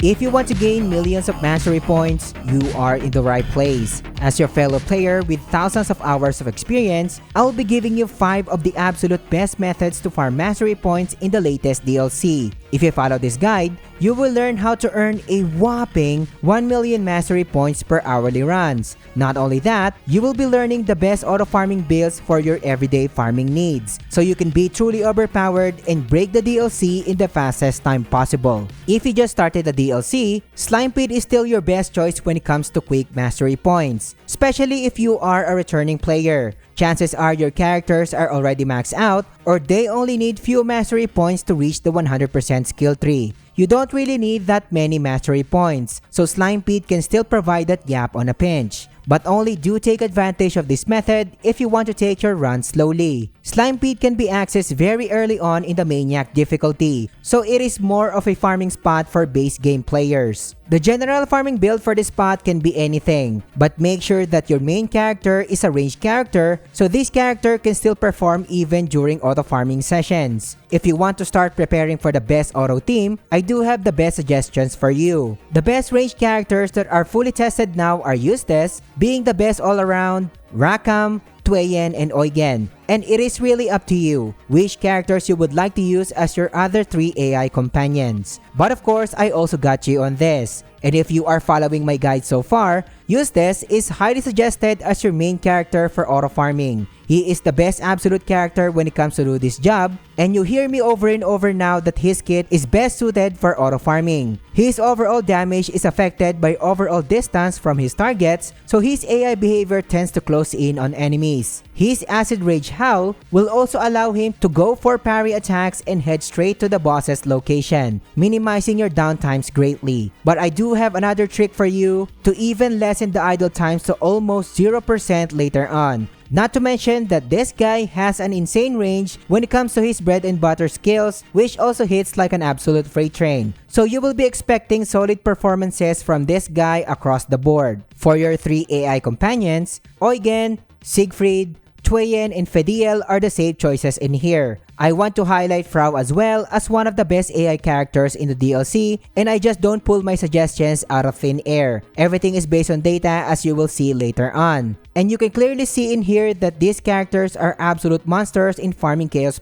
If you want to gain millions of mastery points, you are in the right place. As your fellow player with thousands of hours of experience, I'll be giving you 5 of the absolute best methods to farm mastery points in the latest DLC. If you follow this guide, you will learn how to earn a whopping 1 million mastery points per hourly runs. Not only that, you will be learning the best auto farming builds for your everyday farming needs, so you can be truly overpowered and break the DLC in the fastest time possible. If you just started the DLC, Slimepit is still your best choice when it comes to quick mastery points, especially if you are a returning player. Chances are your characters are already maxed out or they only need few mastery points to reach the 100% skill tree. You don't really need that many mastery points, so Slimepit can still provide that gap on a pinch. But only do take advantage of this method if you want to take your run slowly. Slimepit can be accessed very early on in the Maniac difficulty, so it is more of a farming spot for base game players. The general farming build for this spot can be anything, but make sure that your main character is a ranged character so this character can still perform even during auto farming sessions. If you want to start preparing for the best auto team, I do have the best suggestions for you. The best ranged characters that are fully tested now are Eustace, being the best all around, Rakam, Tuyen, and Eugen. And it is really up to you which characters you would like to use as your other 3 AI companions. But of course, I also got you on this. And if you are following my guide so far, Eustace is highly suggested as your main character for auto farming. He is the best absolute character when it comes to do this job, and you hear me over and over now that his kit is best suited for auto farming. His overall damage is affected by overall distance from his targets, so his AI behavior tends to close in on enemies. His Acid Rage Howl will also allow him to go for parry attacks and head straight to the boss's location, minimizing your downtimes greatly. But I do have another trick for you to even lessen the idle times to almost 0% later on. Not to mention that this guy has an insane range when it comes to his bread and butter skills, which also hits like an absolute freight train. So you will be expecting solid performances from this guy across the board. For your 3 AI companions, Eugen, Siegfried, Tuyen, and Fediel are the safe choices in here. I want to highlight Frau as well as one of the best AI characters in the DLC, and I just don't pull my suggestions out of thin air. Everything is based on data, as you will see later on. And you can clearly see in here that these characters are absolute monsters in farming Chaos++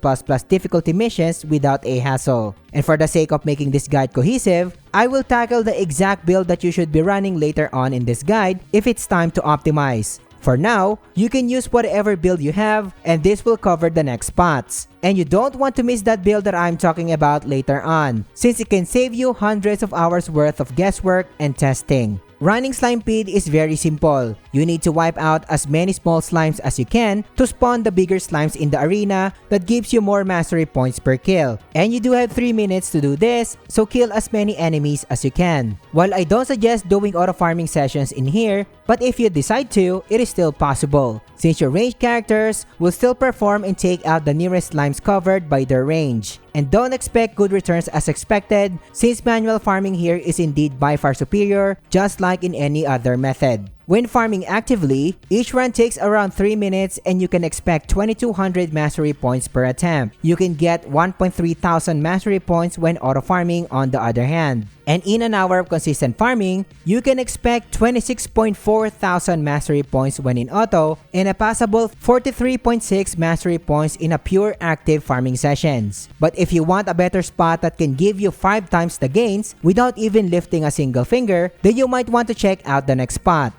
difficulty missions without a hassle. And for the sake of making this guide cohesive, I will tackle the exact build that you should be running later on in this guide if it's time to optimize. For now, you can use whatever build you have, and this will cover the next spots. And you don't want to miss that build that I'm talking about later on, since it can save you hundreds of hours worth of guesswork and testing. Running Slimepit is very simple. You need to wipe out as many small slimes as you can to spawn the bigger slimes in the arena that gives you more mastery points per kill. And you do have 3 minutes to do this, so kill as many enemies as you can. While I don't suggest doing auto farming sessions in here, but if you decide to, it is still possible, since your ranged characters will still perform and take out the nearest slimes covered by their range. And don't expect good returns as expected, since manual farming here is indeed by far superior, just like in any other method. When farming actively, each run takes around 3 minutes and you can expect 2200 mastery points per attempt. You can get 1,300 mastery points when auto farming on the other hand. And in an hour of consistent farming, you can expect 26,400 mastery points when in auto and a passable 43.6 mastery points in a pure active farming sessions. But if you want a better spot that can give you 5 times the gains without even lifting a single finger, then you might want to check out the next spot.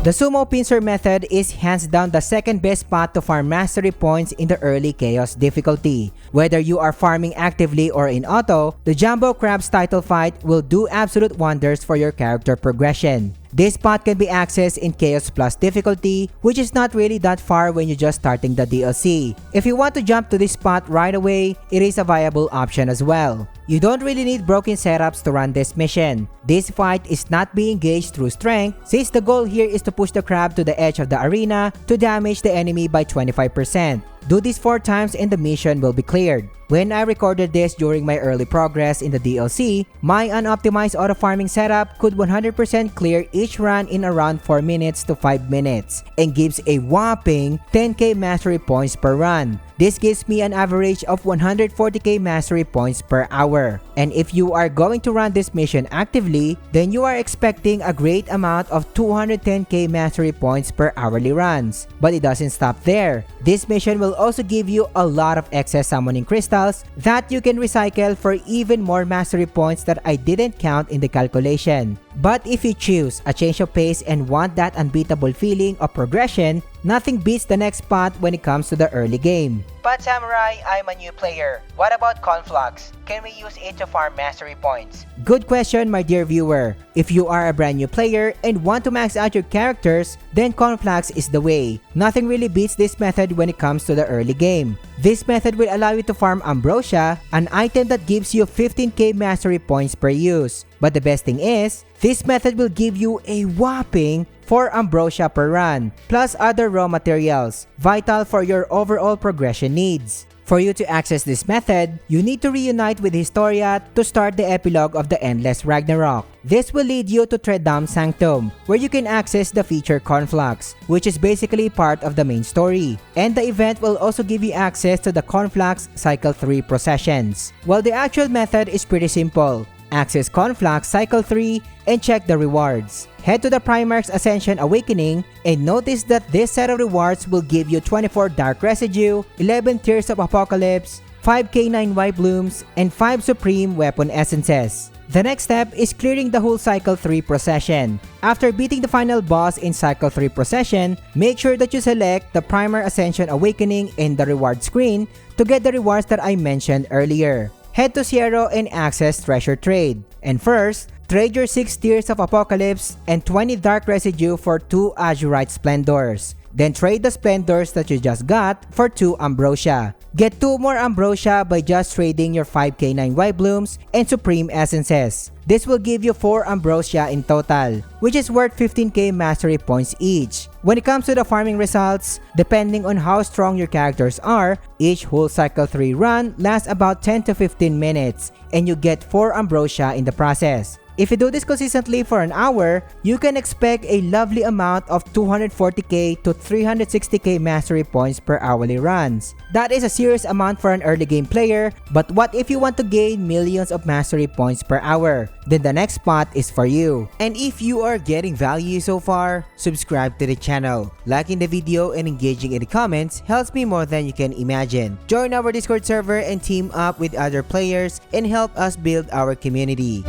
The Sumo Pincer method is hands down the second best spot to farm mastery points in the early Chaos difficulty. Whether you are farming actively or in auto, the Jumbo Crab's title fight will do absolute wonders for your character progression. This spot can be accessed in Chaos Plus difficulty, which is not really that far when you're just starting the DLC. If you want to jump to this spot right away, it is a viable option as well. You don't really need broken setups to run this mission. This fight is not being gauged through strength, since the goal here is to push the crab to the edge of the arena to damage the enemy by 25%. Do this 4 times and the mission will be cleared. When I recorded this during my early progress in the DLC, my unoptimized auto farming setup could 100% clear each run in around 4 minutes to 5 minutes and gives a whopping 10k mastery points per run. This gives me an average of 140k mastery points per hour. And if you are going to run this mission actively, then you are expecting a great amount of 210k mastery points per hourly runs. But it doesn't stop there. This mission will also give you a lot of excess summoning crystals that you can recycle for even more mastery points that I didn't count in the calculation. But if you choose a change of pace and want that unbeatable feeling of progression, nothing beats the next spot when it comes to the early game. But Samurai, I'm a new player. What about Conflux? Can we use it to farm mastery points? Good question, my dear viewer. If you are a brand new player and want to max out your characters, then Conflux is the way. Nothing really beats this method when it comes to the early game. This method will allow you to farm Ambrosia, an item that gives you 15k mastery points per use. But the best thing is, this method will give you a whopping 4 Ambrosia per run, plus other raw materials, vital for your overall progression needs. For you to access this method, you need to reunite with Historia to start the epilogue of the Endless Ragnarok. This will lead you to Tredam Sanctum, where you can access the feature Conflux, which is basically part of the main story. And the event will also give you access to the Conflux Cycle 3 processions. Well, the actual method is pretty simple. Access Conflux Cycle 3 and check the rewards. Head to the Primarch's Ascension Awakening and notice that this set of rewards will give you 24 Dark Residue, 11 Tears of Apocalypse, 5 K9 White Blooms, and 5 Supreme Weapon Essences. The next step is clearing the whole Cycle 3 procession. After beating the final boss in Cycle 3 procession, make sure that you select the Primarch Ascension Awakening in the reward screen to get the rewards that I mentioned earlier. Head to Sierra and access Treasure Trade. And first, trade your 6 Tears of Apocalypse and 20 Dark Residue for 2 Azurite Splendors. Then trade the Splendors that you just got for 2 Ambrosia. Get 2 more Ambrosia by just trading your 5 K9 White Blooms and Supreme Essences. This will give you 4 Ambrosia in total, which is worth 15k mastery points each. When it comes to the farming results, depending on how strong your characters are, each whole Cycle 3 run lasts about 10 to 15 minutes and you get 4 Ambrosia in the process. If you do this consistently for an hour, you can expect a lovely amount of 240k to 360k mastery points per hourly runs. That is a serious amount for an early game player, but what if you want to gain millions of mastery points per hour? Then the next spot is for you. And if you are getting value so far, subscribe to the channel. Liking the video and engaging in the comments helps me more than you can imagine. Join our Discord server and team up with other players and help us build our community.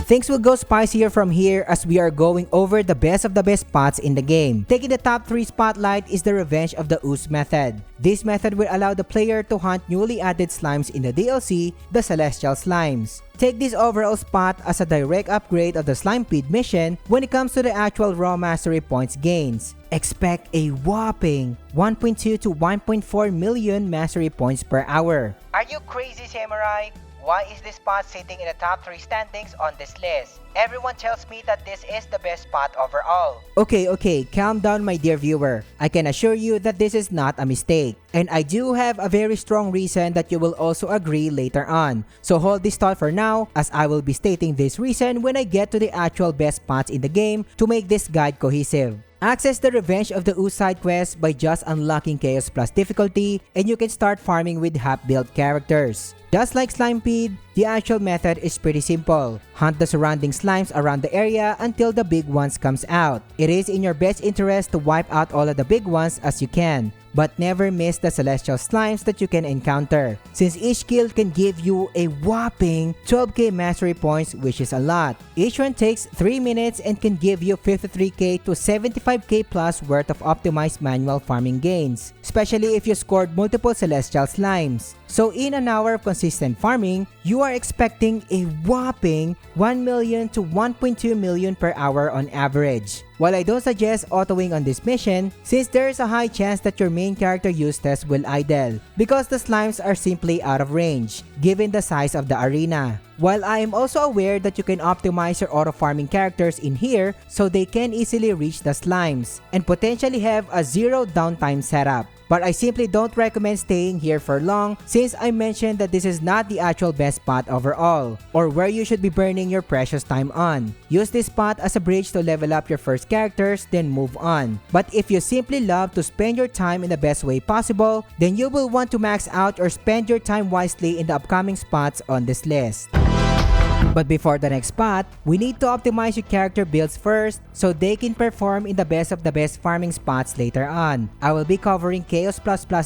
Things will go spicier from here as we are going over the best of the best spots in the game. Taking the top 3 spotlight is the Revenge of the Ooze method. This method will allow the player to hunt newly added slimes in the DLC, the Celestial Slimes. Take this overall spot as a direct upgrade of the Slimepede mission when it comes to the actual raw mastery points gains. Expect a whopping 1.2 to 1.4 million mastery points per hour. Are you crazy, Samurai? Why is this spot sitting in the top 3 standings on this list? Everyone tells me that this is the best spot overall. Okay, calm down my dear viewer. I can assure you that this is not a mistake. And I do have a very strong reason that you will also agree later on. So hold this thought for now as I will be stating this reason when I get to the actual best spots in the game to make this guide cohesive. Access the Revenge of the Ooze side quest by just unlocking Chaos Plus difficulty and you can start farming with half-built characters. Just like Slimepede, the actual method is pretty simple. Hunt the surrounding slimes around the area until the big ones comes out. It is in your best interest to wipe out all of the big ones as you can, but never miss the celestial slimes that you can encounter, since each kill can give you a whopping 12k mastery points, which is a lot. Each one takes 3 minutes and can give you 53k to 75k plus worth of optimized manual farming gains, especially if you scored multiple celestial slimes. So in an hour of consistent farming, you are expecting a whopping 1 million to 1.2 million per hour on average. While I don't suggest autoing on this mission, since there is a high chance that your main character use test will idle, because the slimes are simply out of range, given the size of the arena. While I am also aware that you can optimize your auto farming characters in here so they can easily reach the slimes, and potentially have a zero downtime setup. but I simply don't recommend staying here for long since I mentioned that this is not the actual best spot overall, or where you should be burning your precious time on. Use this spot as a bridge to level up your first characters, then move on. But if you simply love to spend your time in the best way possible, then you will want to max out or spend your time wisely in the upcoming spots on this list. But before the next spot, we need to optimize your character builds first so they can perform in the best of the best farming spots later on. I will be covering Chaos++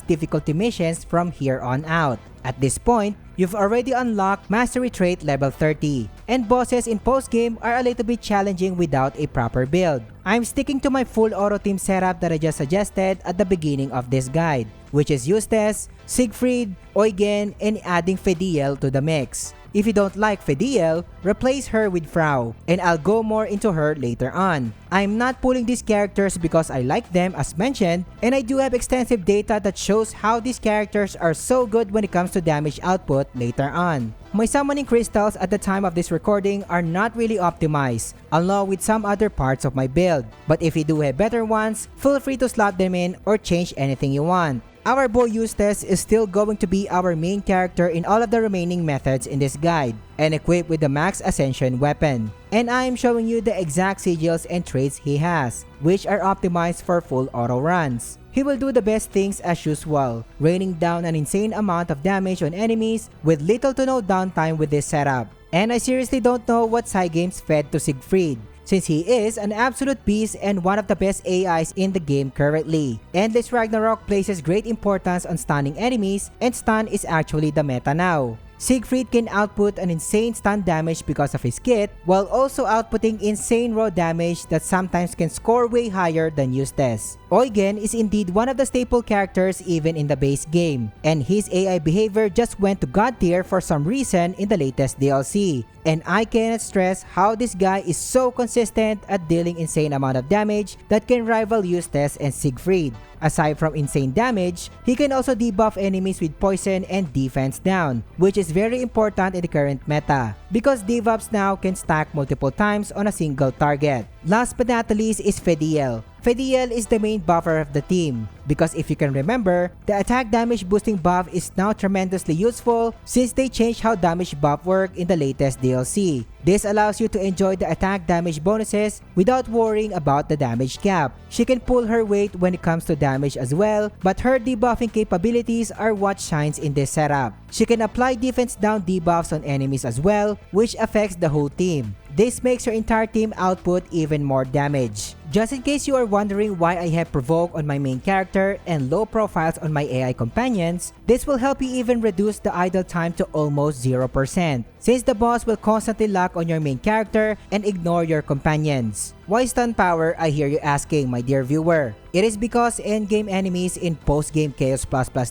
difficulty missions from here on out. At this point, you've already unlocked Mastery Trait level 30, and bosses in post-game are a little bit challenging without a proper build. I'm sticking to my full auto team setup that I just suggested at the beginning of this guide, which is Eustace, Siegfried, Eugen, and adding Fediel to the mix. If you don't like Fediel, replace her with Frau, and I'll go more into her later on. I'm not pulling these characters because I like them as mentioned, and I do have extensive data that shows how these characters are so good when it comes to damage output later on. My summoning crystals at the time of this recording are not really optimized, along with some other parts of my build. But if you do have better ones, feel free to slot them in or change anything you want. Our boy Eustace is still going to be our main character in all of the remaining methods in this guide, and equipped with the max ascension weapon. And I am showing you the exact sigils and traits he has, which are optimized for full auto runs. He will do the best things as usual, raining down an insane amount of damage on enemies with little to no downtime with this setup. And I seriously don't know what side games fed to Siegfried, since he is an absolute beast and one of the best AIs in the game currently. Endless Ragnarok places great importance on stunning enemies, and stun is actually the meta now. Siegfried can output an insane stun damage because of his kit, while also outputting insane raw damage that sometimes can score way higher than Eustace. Eugen is indeed one of the staple characters even in the base game, and his AI behavior just went to god tier for some reason in the latest DLC. And I cannot stress how this guy is so consistent at dealing insane amount of damage that can rival Eustace and Siegfried. Aside from insane damage, he can also debuff enemies with poison and defense down, which is very important in the current meta, because debuffs now can stack multiple times on a single target. Last but not least is Fediel. Fediel is the main buffer of the team, because if you can remember, the attack damage boosting buff is now tremendously useful since they changed how damage buff work in the latest DLC. This allows you to enjoy the attack damage bonuses without worrying about the damage cap. She can pull her weight when it comes to damage as well, but her debuffing capabilities are what shines in this setup. She can apply defense down debuffs on enemies as well, which affects the whole team. This makes your entire team output even more damage. Just in case you are wondering why I have Provoke on my main character and low profiles on my AI companions, this will help you even reduce the idle time to almost 0%, since the boss will constantly lock on your main character and ignore your companions. Why stun power, I hear you asking, my dear viewer? It is because endgame enemies in post-game Chaos++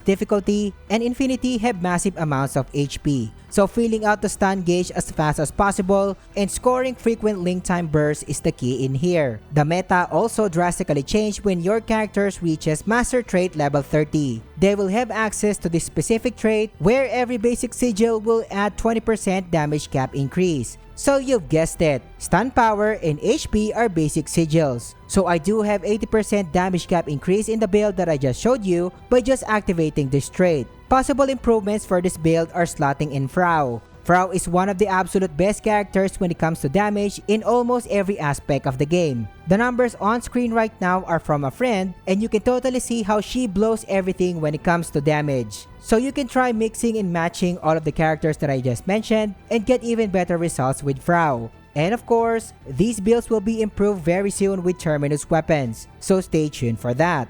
difficulty and Infinity have massive amounts of HP. So filling out the stun gauge as fast as possible and scoring frequent link time bursts is the key in here. The meta also drastically changed when your characters reaches Master Trait level 30. They will have access to this specific trait where every basic sigil will add 20% damage cap increase. So you've guessed it, stun power and HP are basic sigils. So I do have 80% damage cap increase in the build that I just showed you by just activating this trait. Possible improvements for this build are slotting in Frau. Frau is one of the absolute best characters when it comes to damage in almost every aspect of the game. The numbers on screen right now are from a friend, and you can totally see how she blows everything when it comes to damage. So you can try mixing and matching all of the characters that I just mentioned and get even better results with Frau. And of course, these builds will be improved very soon with Terminus weapons, so stay tuned for that.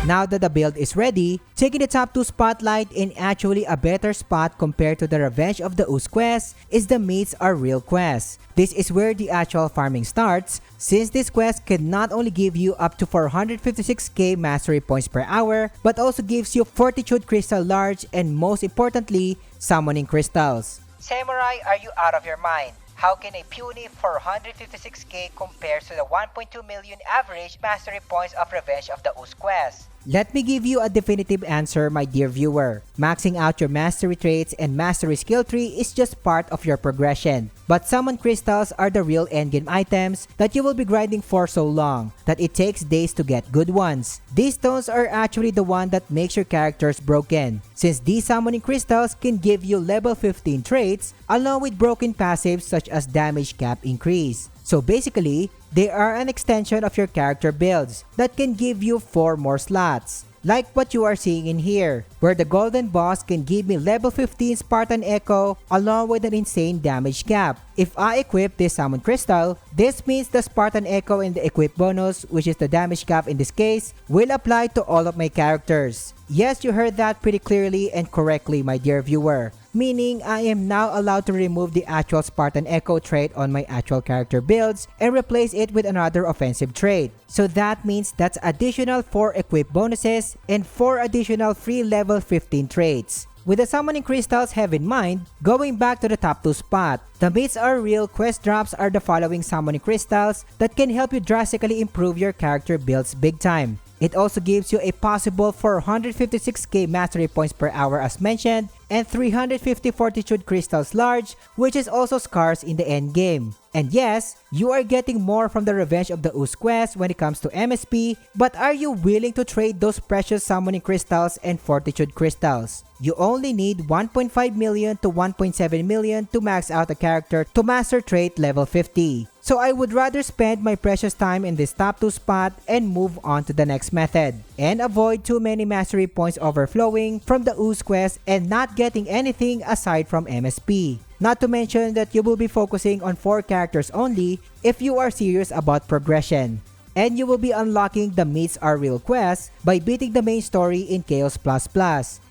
Now that the build is ready, taking the top 2 spotlight in actually a better spot compared to the Revenge of the Ooze quest is the Meets Are Real quest. This is where the actual farming starts, since this quest can not only give you up to 456k mastery points per hour, but also gives you Fortitude Crystal Large and most importantly, Summoning Crystals. Samurai, are you out of your mind? How can a puny 456k compare to the 1.2 million average mastery points of Revenge of the Ooze quest? Let me give you a definitive answer, my dear viewer. Maxing out your mastery traits and mastery skill tree is just part of your progression. But summon crystals are the real endgame items that you will be grinding for so long that it takes days to get good ones. These stones are actually the one that makes your characters broken, since these summoning crystals can give you level 15 traits along with broken passives such as damage cap increase. So basically, they are an extension of your character builds that can give you 4 more slots. Like what you are seeing in here, where the golden boss can give me level 15 Spartan Echo along with an insane damage cap. If I equip this summon crystal, this means the Spartan Echo and the equip bonus, which is the damage cap in this case, will apply to all of my characters. Yes, you heard that pretty clearly and correctly, my dear viewer. Meaning I am now allowed to remove the actual Spartan Echo trait on my actual character builds and replace it with another offensive trait. So that means that's additional 4 equip bonuses and 4 additional free level 15 traits. With the summoning crystals have in mind, going back to the top 2 spot, the myths are real quest drops are the following summoning crystals that can help you drastically improve your character builds big time. It also gives you a possible 456k mastery points per hour as mentioned, and 350 fortitude crystals large, which is also scarce in the end game. And yes, you are getting more from the Revenge of the Ooze quest when it comes to MSP, but are you willing to trade those precious summoning crystals and fortitude crystals? You only need 1.5 million to 1.7 million to max out a character to master trait level 50. So I would rather spend my precious time in this top 2 spot and move on to the next method, and avoid too many mastery points overflowing from the Ooze quest and not getting anything aside from MSP. Not to mention that you will be focusing on 4 characters only if you are serious about progression. And you will be unlocking the Myths Are Real quests by beating the main story in Chaos++.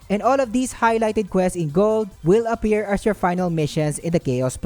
And all of these highlighted quests in gold will appear as your final missions in the Chaos++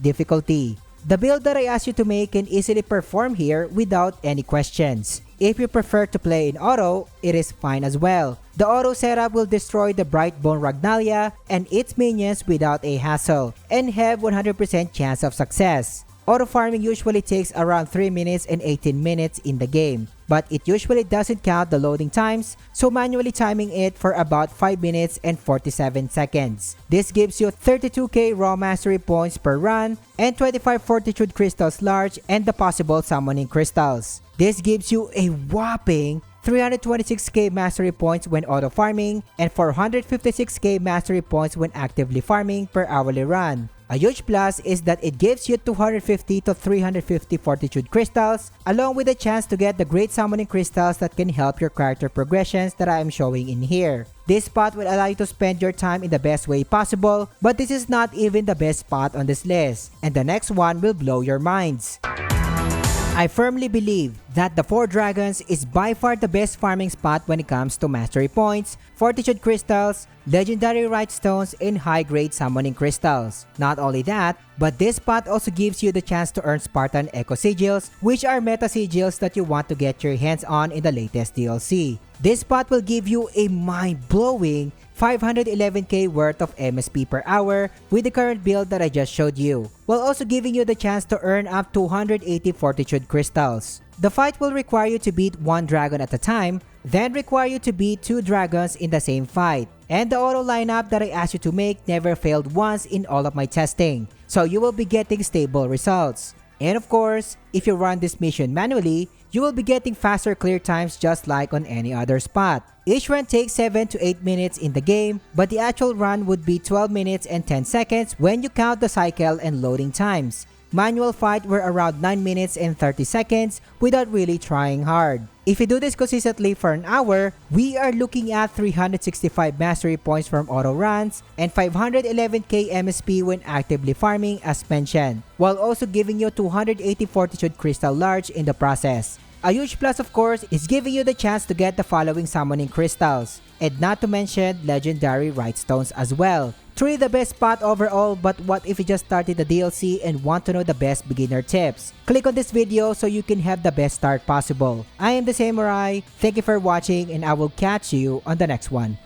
difficulty. The build that I asked you to make can easily perform here without any questions. If you prefer to play in auto, it is fine as well. The auto setup will destroy the Brightbone Ragnalia and its minions without a hassle and have 100% chance of success. Auto farming usually takes around 3 minutes and 18 minutes in the game, but it usually doesn't count the loading times, so manually timing it for about 5 minutes and 47 seconds. This gives you 32k raw mastery points per run and 25 fortitude crystals large and the possible summoning crystals. This gives you a whopping 326k mastery points when auto farming and 456k mastery points when actively farming per hourly run. A huge plus is that it gives you 250 to 350 fortitude crystals along with a chance to get the great summoning crystals that can help your character progressions that I am showing in here. This spot will allow you to spend your time in the best way possible, but this is not even the best spot on this list, and the next one will blow your minds. I firmly believe that the 4 Dragons is by far the best farming spot when it comes to mastery points, fortitude crystals, legendary right stones, and high-grade summoning crystals. Not only that, but this spot also gives you the chance to earn Spartan Echo Sigils, which are meta sigils that you want to get your hands on in the latest DLC. This spot will give you a mind-blowing 511k worth of MSP per hour with the current build that I just showed you, while also giving you the chance to earn up to 180 fortitude crystals. The fight will require you to beat 1 dragon at a time, then require you to beat 2 dragons in the same fight. And the auto lineup that I asked you to make never failed once in all of my testing, so you will be getting stable results. And of course, if you run this mission manually, you will be getting faster clear times just like on any other spot. Each run takes 7 to 8 minutes in the game, but the actual run would be 12 minutes and 10 seconds when you count the cycle and loading times. Manual fight were around 9 minutes and 30 seconds without really trying hard. If you do this consistently for an hour, we are looking at 365 mastery points from auto runs and 511k MSP when actively farming as mentioned, while also giving you 280 fortitude crystal large in the process. A huge plus of course is giving you the chance to get the following summoning crystals, and not to mention legendary right stones as well. Truly the best spot overall, but what if you just started the DLC and want to know the best beginner tips? Click on this video so you can have the best start possible. I am the Samurai, thank you for watching, and I will catch you on the next one.